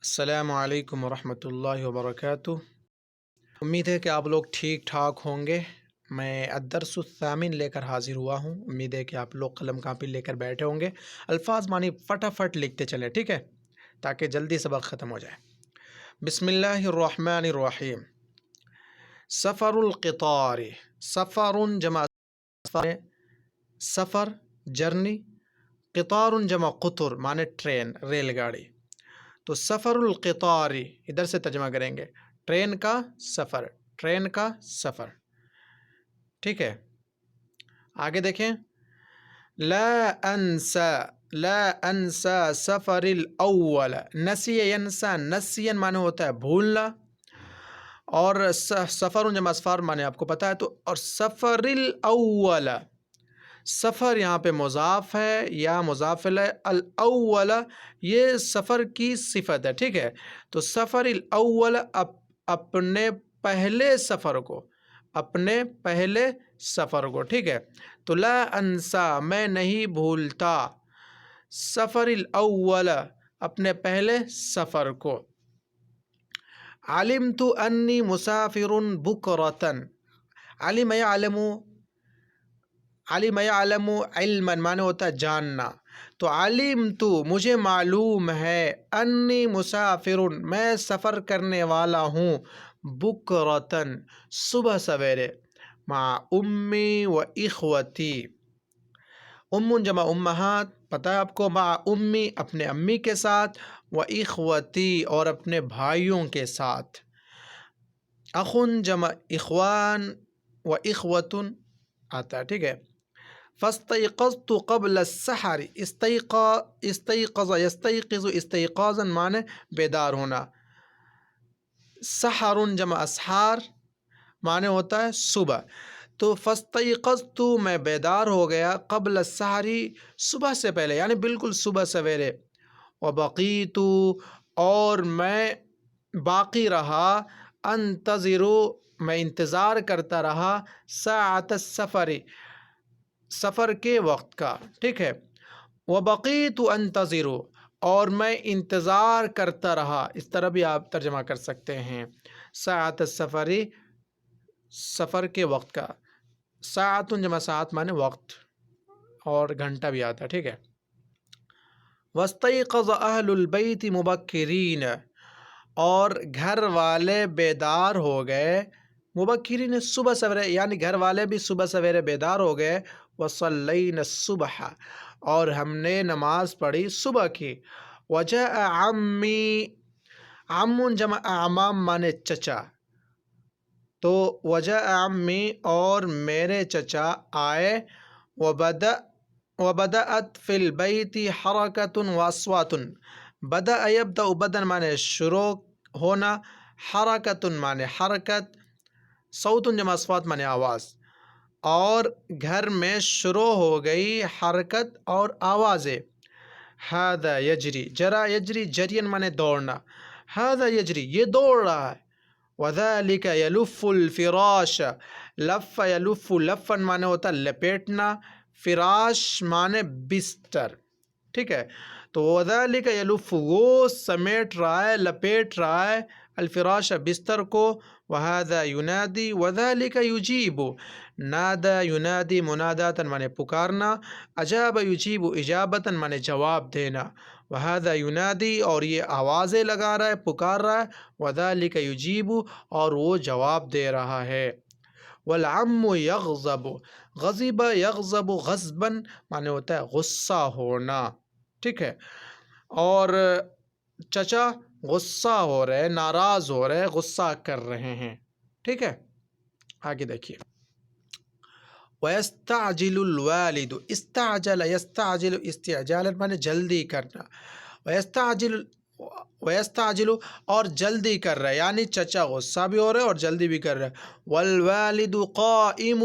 السلام علیکم ورحمۃ اللہ وبرکاتہ۔ امید ہے کہ آپ لوگ ٹھیک ٹھاک ہوں گے۔ میں الدرس الثامن لے کر حاضر ہوا ہوں۔ امید ہے کہ آپ لوگ قلم کاپی لے کر بیٹھے ہوں گے۔ الفاظ معنی فٹافٹ لکھتے چلیں، ٹھیک ہے، تاکہ جلدی سبق ختم ہو جائے۔ بسم اللہ الرحمن الرحیم۔ سفر القطار، سفر جمع سفر جرنی، قطار جمع قطر معنی ٹرین، ریل گاڑی۔ تو سفر القطار ادھر سے ترجمہ کریں گے، ٹرین کا سفر، ٹرین کا سفر، ٹھیک ہے۔ آگے دیکھیں، لا انسا، لا انسا سفر الاول، نسی ینسا، نسین معنی ہوتا ہے بھولنا، اور سفر جمع اسفار معنی آپ کو پتہ ہے۔ تو اور سفر الاول، سفر یہاں پہ مضاف ہے یا مضاف الیہ، الاول یہ سفر کی صفت ہے، ٹھیک ہے۔ تو سفر الاول اپنے پہلے سفر کو، اپنے پہلے سفر کو، ٹھیک ہے۔ تو لا انسا میں نہیں بھولتا، سفر الاول اپنے پہلے سفر کو۔ علمت انی مسافر بکرۃ، علم یعلم، علم یعلم علما معنی ہوتا ہے جاننا۔ تو علمت مجھے معلوم ہے، انی مسافر میں سفر کرنے والا ہوں، بکرۃ صبح سویرے، مع امی و اخوتی، ام جمع امہات پتہ ہے آپ کو، مع امی اپنے امی کے ساتھ، و اخوتی اور اپنے بھائیوں کے ساتھ، اخن جمع اخوان و اخوت آتا ہے، ٹھیک ہے۔ فاستيقظت قبل السحر، استيقظ يستيقظ استيقاظا معنی بیدار ہونا، سحر جمع اسحار معنی ہوتا ہے صبح۔ تو فاستيقظت میں بیدار ہو گیا، قبل السحر صبح سے پہلے، یعنی بالکل صبح سویرے، وبقيت اور میں باقی رہا، انتظر میں انتظار کرتا رہا، ساعۃ السفر سفر کے وقت کا، ٹھیک ہے۔ وبقيت انتظر اور میں انتظار کرتا رہا، اس طرح بھی آپ ترجمہ کر سکتے ہیں، ساعۃ السفر سفر کے وقت کا، ساعت جمع ساعت معنی وقت، اور گھنٹہ بھی آتا ہے، ٹھیک ہے۔ واستيقظ اہل البیت مبکرین اور گھر والے بیدار ہو گئے، مبکرین صبح سویرے، یعنی گھر والے بھی صبح سویرے بیدار ہو گئے، وصلینا الصبح اور ہم نے نماز پڑھی صبح کی، وجاء عمی، عم جمع اعمام معنی چچا، تو وجاء عمی اور میرے چچا آئے، وبدأت فی البیت حرکۃ واصوات، بدأ یبدأ بدن معنی شروع ہونا، حرکۃ معنی حرکت، صوت جمع اصوات معنی آواز، اور گھر میں شروع ہو گئی حرکت اور آوازیں۔ ھذا یجری، جرا یجری جرین معنی دوڑنا، ھذا یجری یہ دوڑ رہا ہے، وذالک یلف الفراش، لف یلف لفن معنی ہوتا ہے لپیٹنا، فراش معنی بستر، ٹھیک ہے۔ تو وذالک یلف وہ سمیٹ رہا ہے، لپیٹ رہا ہے، الفراش بستر کو، وہذا ینادی وذالک یجیب، نادا ینادی مناداتا معنی پکارنا، اجاب یجیب اجابتا معنی جواب دینا، وہذا ینادی اور یہ آوازیں لگا رہا ہے، پکار رہا ہے، وذالک یجیب اور وہ جواب دے رہا ہے۔ والعم یغضب، غضب یغضب غضبا معنی ہوتا ہے غصہ ہونا، ٹھیک ہے۔ اور چچا غصہ ہو رہے، ناراض ہو رہے، غصہ کر رہے ہیں، ٹھیک ہے۔ آگے دیکھیے، وَيَسْتَعْجِلُ الْوَالِدُ، استعجل يستعجل استعجالا معنی جلدی کرنا، وَيَسْتَعْجِلُ اور جلدی کر رہا ہے، یعنی چچا غصہ بھی ہو رہا ہے اور جلدی بھی کر رہا ہے۔ وَالْوَالِدُ قَائِمٌ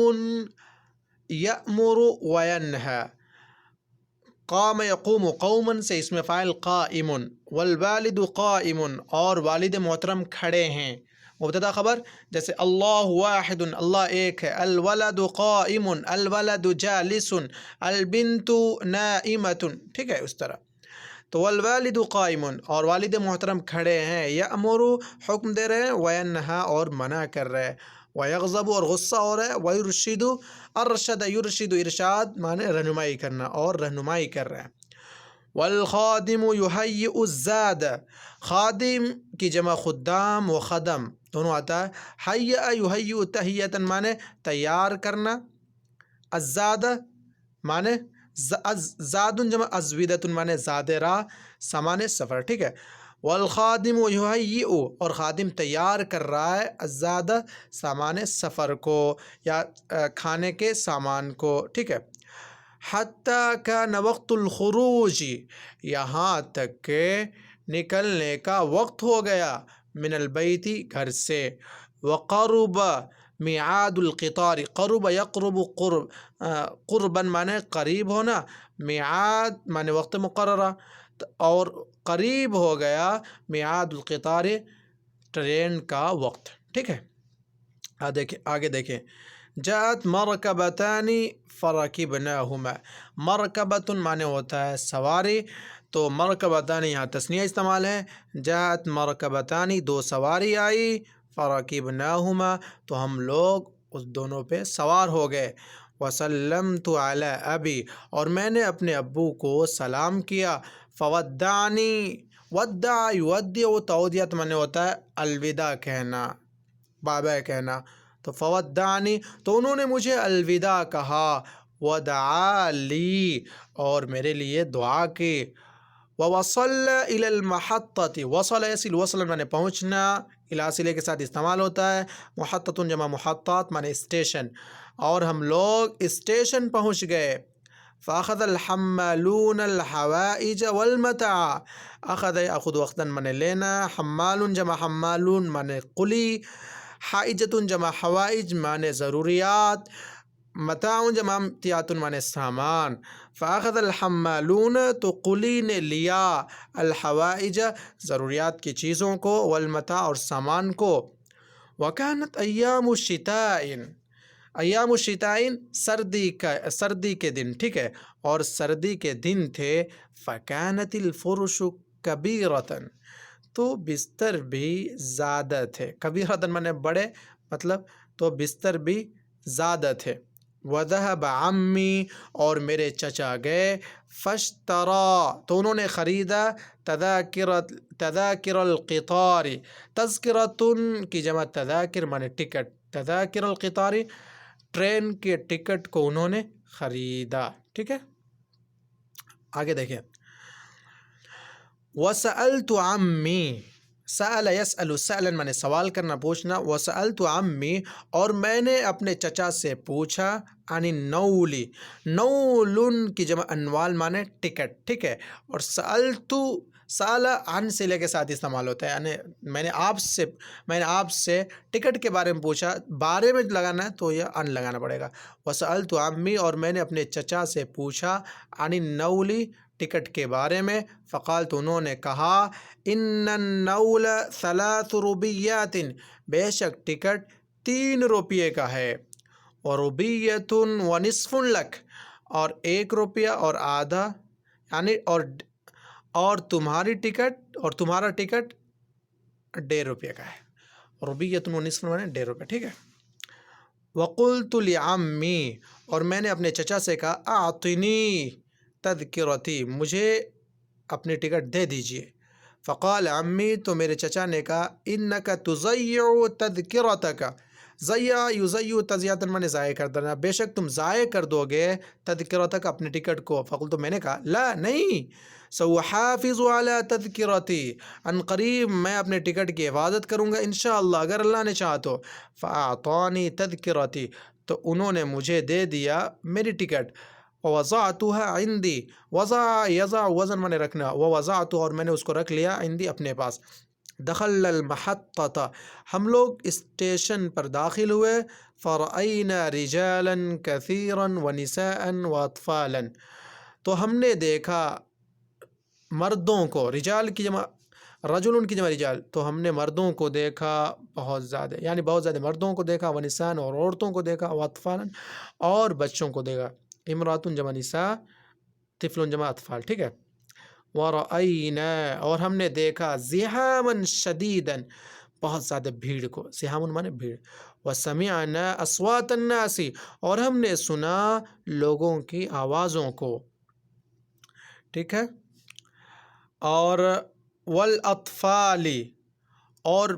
يَأْمُرُ وَيَنْهَى، قام یقوم قوما سے اسم فاعل قائم، والوالد قائم اور والد محترم کھڑے ہیں، مبتدا خبر، جیسے اللہ واحد اللہ ایک ہے، الولد قائم الولد جالس، البنت نائمۃ، ٹھیک ہے، اس طرح۔ تو والوالد قائم، اور والد محترم کھڑے ہیں، یأمر حکم دے رہے ہیں، وینہا اور منع کر رہے ہیں، ویغضب اور غصہ ہو رہا ہے، ویرشد ارشد یرشد ارشاد مانے رہنمائی کرنا اور رہنمائی کر رہے ہیں۔ والخادم یہیئ الزاد، خادم کی جمع خدام و خدم دونوں آتا ہے۔ حیّ یہیئ تحیۃً مانے تیار کرنا، الزاد مانے زاد جمع ازودۃ مانے زاد راہ، سامان سفر، ٹھیک ہے۔ والخادم یہیئ، اور خادم تیار کر رہا ہے، الزاد سامان سفر کو یا کھانے کے سامان کو، ٹھیک ہے۔ حتیٰ کان وقت الخروج، یہاں تک کہ نکلنے کا وقت ہو گیا، من البیت گھر سے، وقرب میعاد القطار، قرب یقرب قرباً مانے قریب ہونا، میعاد مانے وقت مقررہ، اور قریب ہو گیا میعاد القطار ٹرین کا وقت، ٹھیک ہے۔ آگے دیکھیں، جاءت مرکبتان فرکبناہما، مرکبۃ مانے ہوتا ہے سواری، تو مرکبتان یہاں تثنیہ استعمال ہے، جاءت مرکبتان دو سواری آئی، فرکبناہما تو ہم لوگ اس دونوں پہ سوار ہو گئے، وسلمت علی ابی، اور میں نے اپنے ابو کو سلام کیا، فودعنی، ودع یودع تودیعت مانے ہوتا ہے الوداع کہنا، بائے بائے کہنا، تو فودعنی تو انہوں نے مجھے الوداع کہا، ودعا لی اور میرے لیے دعا کی، ووصل الی المحطۃ، وصل یصل وصلا مانے پہنچنا، الی صلے کے ساتھ استعمال ہوتا ہے، محطۃ جمع محطات مانے اسٹیشن، اور ہم لوگ اسٹیشن پہنچ گئے۔ فاخذ الحمالون الحوائج والمتاع، اخذ یاخذ وقتا مانے لینا، حمال جمع حمالون مانے قلی، حائجۃ جمع حوائج مانے ضروریات، متاع جمع امتیات مانے سامان۔ فاخذ الحمالون تو قلی نے لیا، الحوائج ضروریات کی چیزوں کو، والمتاع اور سامان کو۔ وکانت ایام الشتاء، ایام الشتاء سردی کے دن، ٹھیک ہے، اور سردی کے دن تھے، فکانت الفرش کبیرۃ تو بستر بھی زیادہ تھے، کبیرۃ مانے بڑے، مطلب تو بستر بھی زیادہ تھے۔ وذهب عمی، اور میرے چچا گئے، فاشترى تو انہوں نے خریدا، تذاکر القطار، تذکرۃ کی جمع تذاکر مانے ٹکٹ، تذاکر القطار ٹرین کے ٹکٹ کو انہوں نے خریدا، ٹھیک ہے۔ آگے دیکھیں، وسألت عمی، سأل یسأل سألا مانے سوال کرنا پوچھنا، وسألت عمی اور میں نے اپنے چچا سے پوچھا، عن النول، نول کی جمع انوال مانے ٹکٹ، ٹھیک ہے، اور سألت سأل عن صلے کے ساتھ استعمال ہوتا ہے، یعنی میں نے آپ سے ٹکٹ کے بارے میں پوچھا، بارے میں لگانا ہے تو یہ ان لگانا پڑے گا، وسألت عمی اور میں نے اپنے چچا سے پوچھا، عن النول ٹکٹ کے بارے میں، فقال تو انہوں نے کہا، ان النول 3 روبیات، بے شک ٹکٹ 3 روپیے کا ہے، وربیۃ ونصف لک، اور 1 روپیہ اور آدھا، یعنی اور تمہاری ٹکٹ اور تمہارا ٹکٹ 1.5 روپیے کا ہے، ربیۃ ونصف مانے 1.5 روپیہ، ٹھیک ہے۔ وقلت لعمی اور میں نے اپنے چچا سے کہا، اعطنی تذکرتی، مجھے اپنی ٹکٹ دے دیجئے، فقال عمی تو میرے چچا نے کہا، انک تضیع تذکرتک، ضیع یضیع تضیعۃ مانے ضائع کر دینا، بے شک تم ضائع کر دو گے، تذکرتک اپنے ٹکٹ کو، فقلت تو میں نے کہا، لا نہیں، سأحافظ علی تذکرتی، ان قریب میں اپنے ٹکٹ کی حفاظت کروں گا انشاءاللہ اگر اللہ نے چاہا تو، فاعطانی تذکرتی تو انہوں نے مجھے دے دیا میری ٹکٹ، ووضعتها عندی، وضع یضع وزن مانے رکھنا، ووضعت اور میں نے اس کو رکھ لیا، عندی اپنے پاس۔ دخل المحطۃ ہم لوگ اسٹیشن پر داخل ہوئے، فرأینا رجالا کثیرا ونساء واطفالا تو ہم نے دیکھا مردوں کو، رجال کی جمع رجل کی جمع رجال، تو ہم نے مردوں کو دیکھا بہت زیادہ، یعنی بہت زیادہ مردوں کو دیکھا، ونساء اور عورتوں کو دیکھا، واطفالا اور بچوں کو دیکھا، امرأۃ جمع نساء، طفل جمع اطفال، ٹھیک ہے۔ ورأینا اور ہم نے دیکھا زحاما شدیدا بہت زیادہ بھیڑ کو، زحام مانے بھیڑ، وسمعنا اصوات الناس اور ہم نے سنا لوگوں کی آوازوں کو، ٹھیک ہے، اور والاطفال اور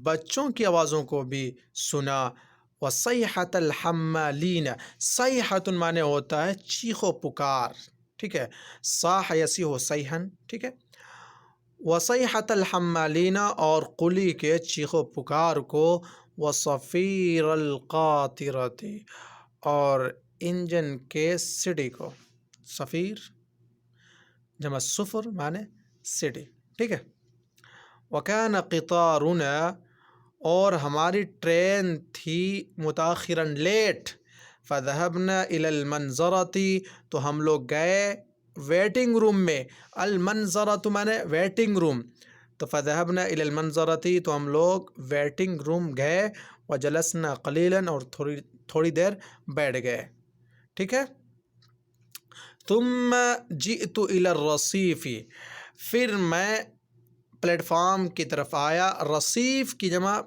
بچوں کی آوازوں کو بھی سنا، وصیحۃ الحمالین، صیحۃ مانے ہوتا ہے چیخ و پکار، ٹھیک ہے، صاح یصیح صیحن، ٹھیک ہے، وصیحۃ الحمالین اور قلی کے چیخ و پکار کو، وصفیر القاطرۃ اور انجن کے سڑی کو، صفیر جمع صفر مانے سڑی، ٹھیک ہے، وکان قطارنا اور ہماری ٹرین تھی متاخرا لیٹ، فذهبنا الى المنظرة تو ہم لوگ گئے ویٹنگ روم میں، المنظرة مانے ویٹنگ روم، تو فذهبنا الى المنظرة تو ہم لوگ ویٹنگ روم گئے، وجلسنا قلیلا اور تھوڑی دیر بیٹھ گئے، ٹھیک ہے، ثم جئت الى الرصیف پھر میں پلیٹ فارم کی طرف آیا، رصیف کی جمع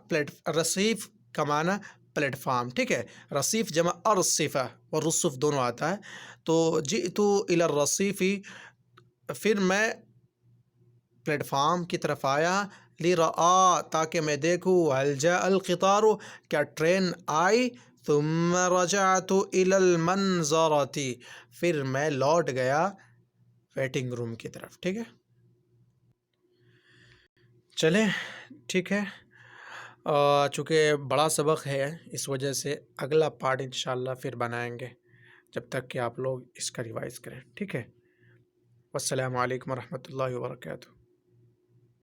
رصیف کا معنی پلیٹ فارم، ٹھیک ہے، رصیف جمع ارصفہ اور رصف دونوں آتا ہے، تو جئت الى الرصیف پھر میں پلیٹ فارم کی طرف آیا، لرآ تاکہ میں دیکھوں، هل جاء القطار کیا ٹرین آئی، ثم رجعت الى المنظرة پھر میں لوٹ گیا ویٹنگ روم کی طرف، ٹھیک ہے، چلیں ٹھیک ہے، چونکہ بڑا سبق ہے اس وجہ سے اگلا پارٹ انشاءاللہ پھر بنائیں گے، جب تک کہ آپ لوگ اس کا ریوائز کریں، ٹھیک ہے، والسلام علیکم ورحمۃ اللہ وبرکاتہ۔